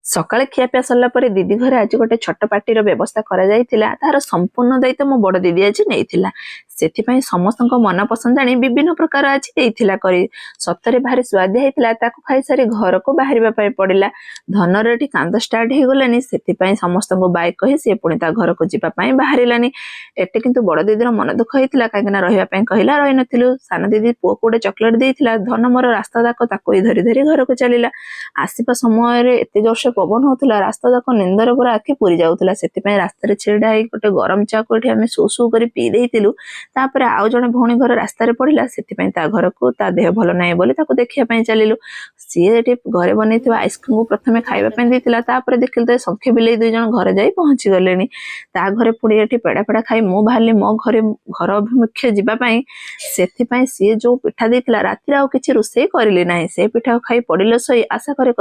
सकाळे खियापिया सरला परे दीदी घरे आज गोटे छोट पार्टी व्यवस्था करा जायतिला तार संपूर्ण दायित्व मो बड़ दीदी आज नहीं सेथिपाई समस्त मन पसंद जानी विभिन्न प्रकार आज देइथिला करी सतरे भारी स्वादिया होइतिला ताकू खाई सारी घर को बाहरिबा पाई पड़िला धनर एठी कांद स्टार्ट हे गलानी सेथिपाई समस्त को बाय कहि से पुणी ता घर को जिबा पाई बाहरिलानी एटे किंतु बड़ दीदीर मन दुख होइतिला काहेकना रहिबा पाई कहिला रहि नथिलु सान दीदी पुओ को चॉकलेट देइथिला धन मोर रास्ता दाक ताको धरी धरी घर को चलीला आसीपा समय रे एते जोर पवन होता रास्ता जाक निंदर पूरा आखि पूरी जाऊला से रास्तार छिड़ा हो गोटे गरम चा को आम सु सु कर पी देलु आउ जड़े भौणी घर रास्तार पड़ा से घर को ता देह भल ना बोली देखा चलू सी घरे बन आइसक्रीम को प्रथम खावाई देता देखिल तो संख्य बिले दुई जन घर जा पहुंची गले घरे पुणी ये पेड़ा पेड़ा खाई मु बाहर मो घरे घर अभिमुखे जावाई से सी जो पिठा देता राति आउ कि रोसे करें ना से पिठा खाई पड़े सही आशा करे।